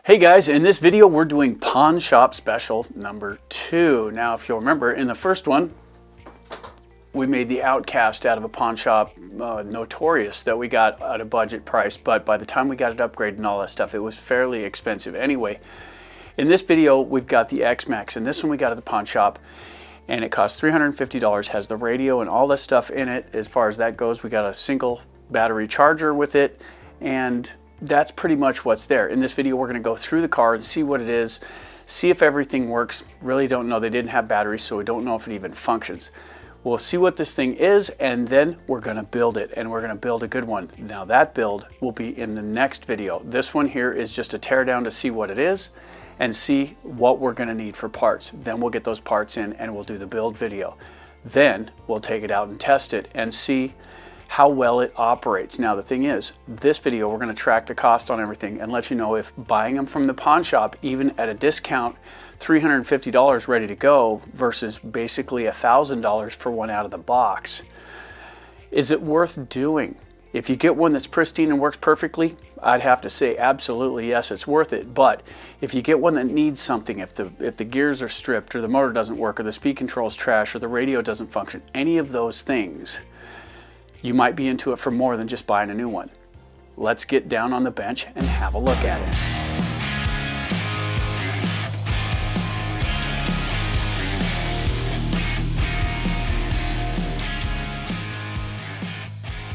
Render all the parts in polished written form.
Hey guys, in this video we're doing Pawnshop Special number 2. Now if you'll remember, in the first one we made the Outcast out of a pawn shop, Notorious, that we got at a budget price, but by the time we got it upgraded and all that stuff it was fairly expensive. Anyway, in this video we've got the Xmaxx, and this one we got at the pawn shop and it costs $350, has the radio and all that stuff in it. As far as that goes, we got a single battery charger with it, and that's pretty much what's there. In this video we're going to go through the car and see what it is, see if everything works. Really don't know. They didn't have batteries, so we don't know if it even functions. We'll see what this thing is, and then we're going to build it, and we're going to build a good one. Now that build will be in the next video. This one here is just a teardown to see what it is and see what we're going to need for parts. Then we'll get those parts in and we'll do the build video. Then we'll take it out and test it and see how well it operates. Now the thing is, this video we're going to track the cost on everything and let you know if buying them from the pawn shop, even at a discount, $350 ready to go versus basically $1,000 for one out of the box, is it worth doing? If you get one that's pristine and works perfectly, I'd have to say absolutely yes, it's worth it. But if you get one that needs something, if the gears are stripped or the motor doesn't work or the speed control is trash or the radio doesn't function, any of those things, you might be into it for more than just buying a new one. Let's get down on the bench and have a look at it.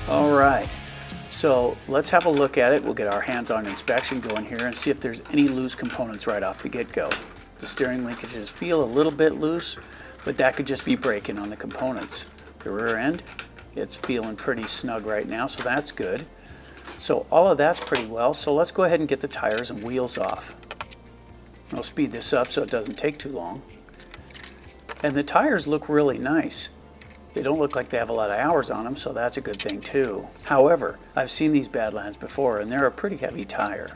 All right, so let's have a look at it. We'll get our hands-on inspection going here and see if there's any loose components right off the get-go. The steering linkages feel a little bit loose, but that could just be breaking on the components. The rear end, it's feeling pretty snug right now, so that's good. So all of that's pretty well, so let's go ahead and get the tires and wheels off. I'll speed this up so it doesn't take too long. And the tires look really nice. They don't look like they have a lot of hours on them, so that's a good thing too. However, I've seen these Badlands before and they're a pretty heavy tire.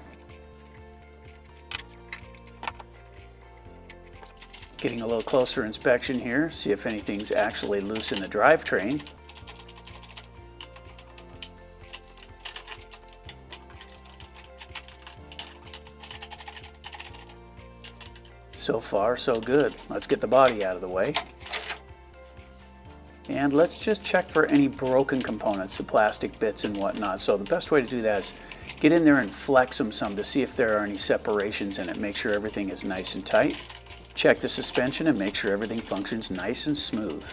Getting a little closer inspection here, see if anything's actually loose in the drivetrain. So far, so good. Let's get the body out of the way. And let's just check for any broken components, the plastic bits and whatnot. So the best way to do that is get in there and flex them some to see if there are any separations in it. Make sure everything is nice and tight. Check the suspension and make sure everything functions nice and smooth.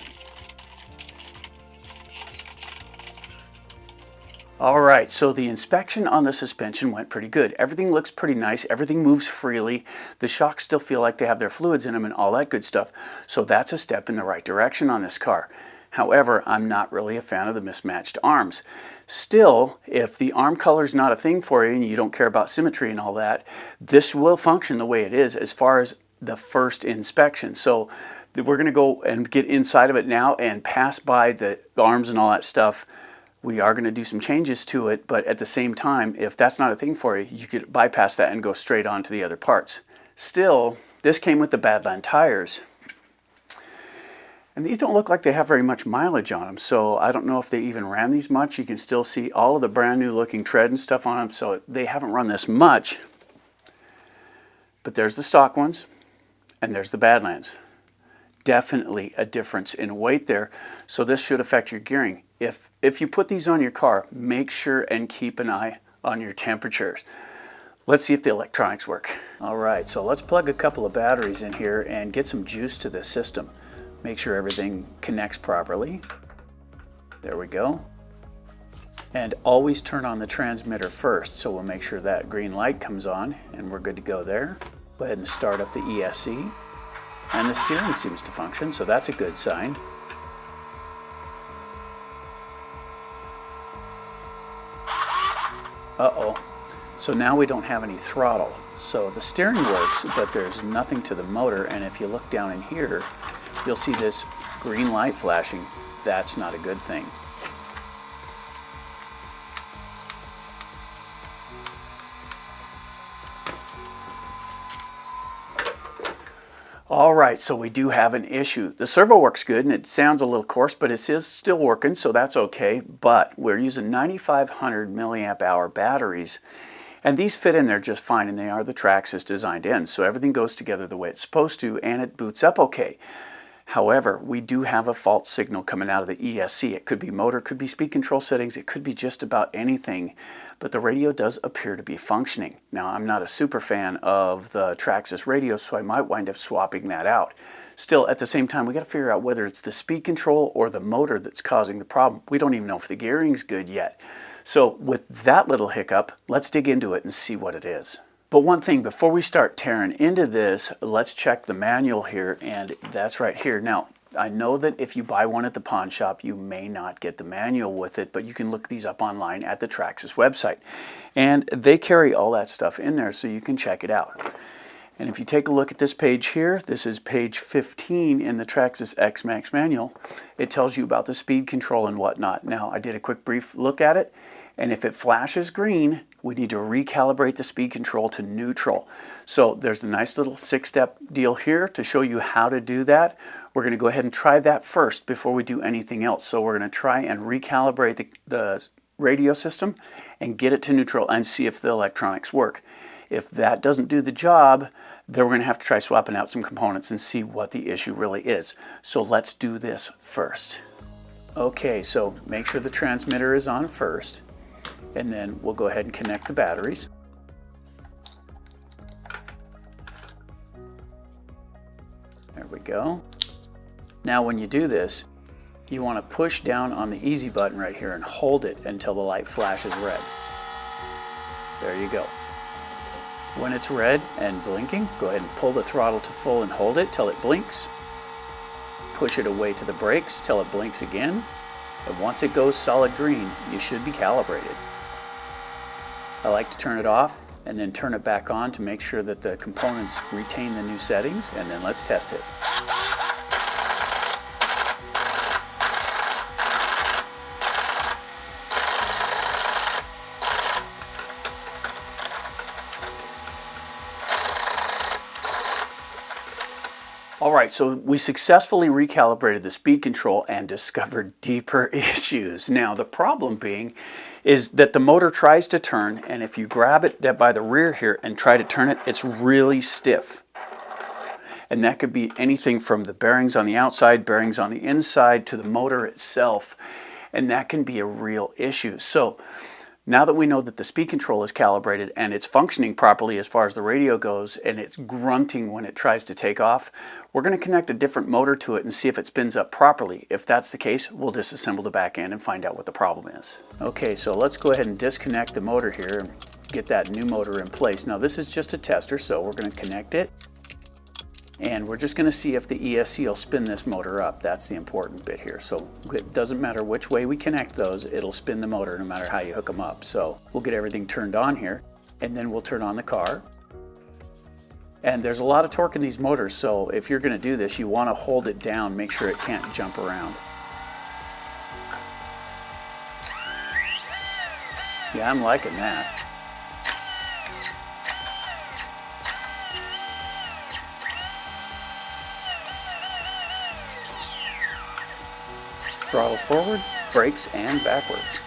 All right, so the inspection on the suspension went pretty good. Everything looks pretty nice. Everything moves freely. The shocks still feel like they have their fluids in them and all that good stuff. So that's a step in the right direction on this car. However, I'm not really a fan of the mismatched arms. Still, if the arm color is not a thing for you and you don't care about symmetry and all that, this will function the way it is as far as the first inspection. So we're going to go and get inside of it now and pass by the arms and all that stuff. We are going to do some changes to it, but at the same time, if that's not a thing for you, you could bypass that and go straight on to the other parts. Still, this came with the Badland tires. And these don't look like they have very much mileage on them, so I don't know if they even ran these much. You can still see all of the brand new looking tread and stuff on them, so they haven't run this much. But there's the stock ones, and there's the Badlands. Definitely a difference in weight there, so this should affect your gearing. If you put these on your car, make sure and keep an eye on your temperatures. Let's see if the electronics work. All right, so let's plug a couple of batteries in here and get some juice to this system. Make sure everything connects properly. There we go. And always turn on the transmitter first, so we'll make sure that green light comes on and we're good to go there. Go ahead and start up the ESC. And the steering seems to function, so that's a good sign. Uh-oh. So now we don't have any throttle. So the steering works, but there's nothing to the motor, and if you look down in here, you'll see this green light flashing. That's not a good thing. All right, so we do have an issue. The servo works good and it sounds a little coarse, but it is still working, so that's okay. But we're using 9,500 milliamp hour batteries, And these fit in there just fine, and they are the Traxxas designed in, so everything goes together the way it's supposed to, and it boots up okay. However, we do have a fault signal coming out of the ESC. It could be motor, could be speed control settings, it could be just about anything, but the radio does appear to be functioning. Now, I'm not a super fan of the Traxxas radio, so I might wind up swapping that out. Still, at the same time, we got to figure out whether it's the speed control or the motor that's causing the problem. We don't even know if the gearing's good yet. So with that little hiccup, let's dig into it and see what it is. But one thing, before we start tearing into this, let's check the manual here, and that's right here. Now, I know that if you buy one at the pawn shop, you may not get the manual with it, but you can look these up online at the Traxxas website. And they carry all that stuff in there, so you can check it out. And if you take a look at this page here, this is page 15 in the Traxxas Xmaxx manual. It tells you about the speed control and whatnot. Now, I did a quick brief look at it, and if it flashes green, we need to recalibrate the speed control to neutral. So there's a nice little 6-step deal here to show you how to do that. We're going to go ahead and try that first before we do anything else. So we're going to try and recalibrate the radio system and get it to neutral and see if the electronics work. If that doesn't do the job, then we're going to have to try swapping out some components and see what the issue really is. So let's do this first. Okay, so make sure the transmitter is on first, and then we'll go ahead and connect the batteries. There we go. Now when you do this, you want to push down on the easy button right here and hold it until the light flashes red. There you go. When it's red and blinking, go ahead and pull the throttle to full and hold it till it blinks. Push it away to the brakes till it blinks again. And once it goes solid green, you should be calibrated. I like to turn it off and then turn it back on to make sure that the components retain the new settings, and then let's test it. Alright, so we successfully recalibrated the speed control and discovered deeper issues. Now the problem being is that the motor tries to turn, and if you grab it by the rear here and try to turn it, it's really stiff. And that could be anything from the bearings on the outside, bearings on the inside, to the motor itself. And that can be a real issue. So now that we know that the speed control is calibrated and it's functioning properly as far as the radio goes, and it's grunting when it tries to take off, we're going to connect a different motor to it and see if it spins up properly. If that's the case, we'll disassemble the back end and find out what the problem is. Okay, so let's go ahead and disconnect the motor here and get that new motor in place. Now this is just a tester, so we're going to connect it. And we're just going to see if the ESC will spin this motor up. That's the important bit here. So it doesn't matter which way we connect those, it'll spin the motor no matter how you hook them up. So we'll get everything turned on here, and then we'll turn on the car. And there's a lot of torque in these motors, so if you're going to do this, you want to hold it down, make sure it can't jump around. Yeah, I'm liking that. Throttle forward, brakes, and backwards.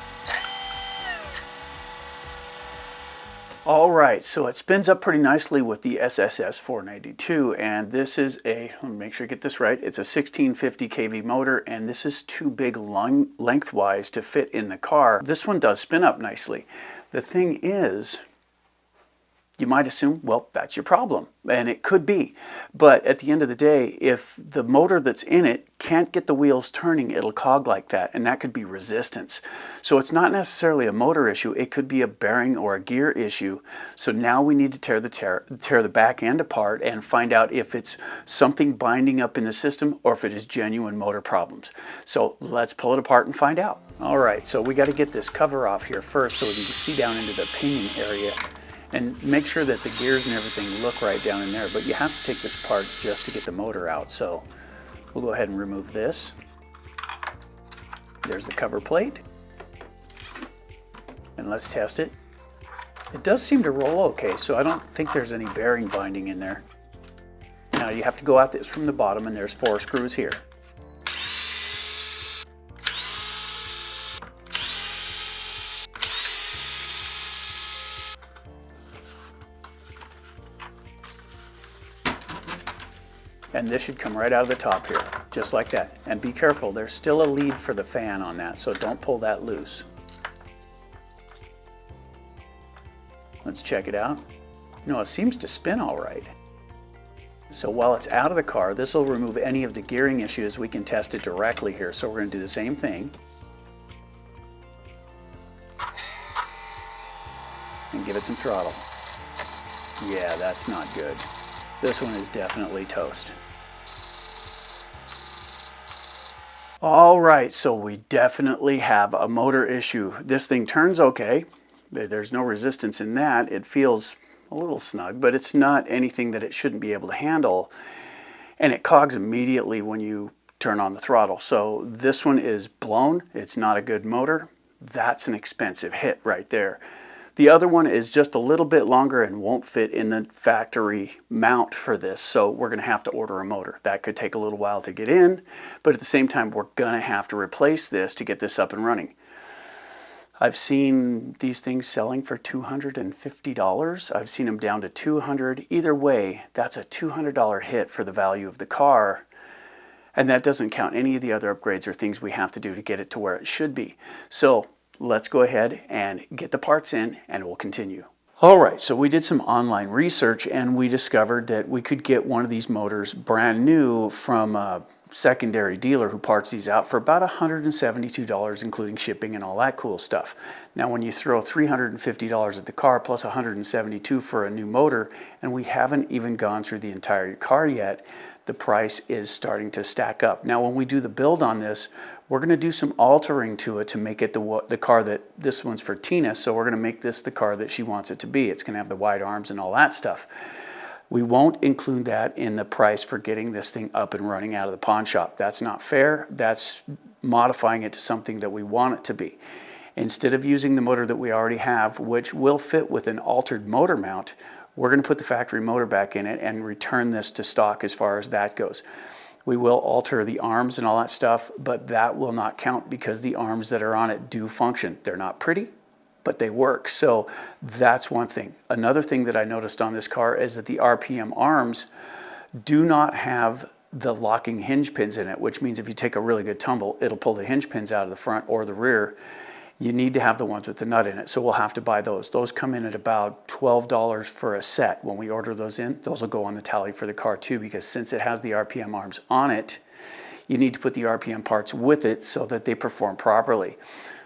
Alright, so it spins up pretty nicely with the SSS 492, and this is a, let me make sure I get this right, it's a 1650 kV motor, and this is too big lengthwise to fit in the car. This one does spin up nicely. The thing is, you might assume, well, that's your problem, and it could be. But at the end of the day, if the motor that's in it can't get the wheels turning, it'll cog like that, and that could be resistance. So it's not necessarily a motor issue, it could be a bearing or a gear issue. So now we need to tear the back end apart and find out if it's something binding up in the system or if it is genuine motor problems. So let's pull it apart and find out. All right, so we got to get this cover off here first so we can see down into the pinion area. And make sure that the gears and everything look right down in there, but you have to take this apart just to get the motor out. So we'll go ahead and remove this. There's the cover plate. And let's test it. It does seem to roll okay, so I don't think there's any bearing binding in there. Now you have to go out this from the bottom, and there's 4 screws here. And this should come right out of the top here, just like that. And be careful, there's still a lead for the fan on that, so don't pull that loose. Let's check it out. You know, it seems to spin all right. So while it's out of the car, this will remove any of the gearing issues. We can test it directly here. So we're going to do the same thing. And give it some throttle. Yeah, that's not good. This one is definitely toast. All right, so we definitely have a motor issue. This thing turns okay. There's no resistance in that. It feels a little snug, but it's not anything that it shouldn't be able to handle. And it cogs immediately when you turn on the throttle. So this one is blown. It's not a good motor. That's an expensive hit right there. The other one is just a little bit longer and won't fit in the factory mount for this, so we're going to have to order a motor. That could take a little while to get in, but at the same time, we're going to have to replace this to get this up and running. I've seen these things selling for $250. I've seen them down to $200. Either way, that's a $200 hit for the value of the car, and that doesn't count any of the other upgrades or things we have to do to get it to where it should be. So let's go ahead and get the parts in and we'll continue. All right, so we did some online research and we discovered that we could get one of these motors brand new from a secondary dealer who parts these out for about $172, including shipping and all that cool stuff. Now, when you throw $350 at the car plus $172 for a new motor, and we haven't even gone through the entire car yet, the price is starting to stack up. Now, when we do the build on this, we're going to do some altering to it to make it the car that, this one's for Tina, so we're going to make this the car that she wants it to be. It's going to have the wide arms and all that stuff. We won't include that in the price for getting this thing up and running out of the pawn shop. That's not fair. That's modifying it to something that we want it to be. Instead of using the motor that we already have, which will fit with an altered motor mount, we're going to put the factory motor back in it and return this to stock as far as that goes. We will alter the arms and all that stuff, but that will not count because the arms that are on it do function. They're not pretty, but they work. So that's one thing. Another thing that I noticed on this car is that the RPM arms do not have the locking hinge pins in it, which means if you take a really good tumble, it'll pull the hinge pins out of the front or the rear. You need to have the ones with the nut in it, so we'll have to buy those. Those come in at about $12 for a set. When we order those in, those will go on the tally for the car too, because since it has the RPM arms on it, you need to put the RPM parts with it so that they perform properly.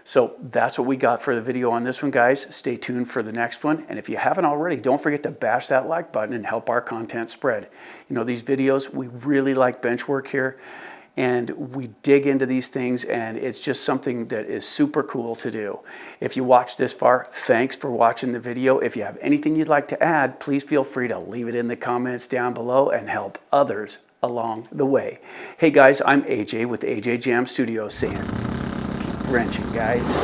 So that's what we got for the video on this one, guys. Stay tuned for the next one. And if you haven't already, don't forget to bash that like button and help our content spread. You know, these videos, we really like bench work here. And we dig into these things, and it's just something that is super cool to do. If you watched this far, thanks for watching the video. If you have anything you'd like to add, please feel free to leave it in the comments down below and help others along the way. Hey guys, I'm AJ with AJ Jam Studios saying, keep wrenching, guys.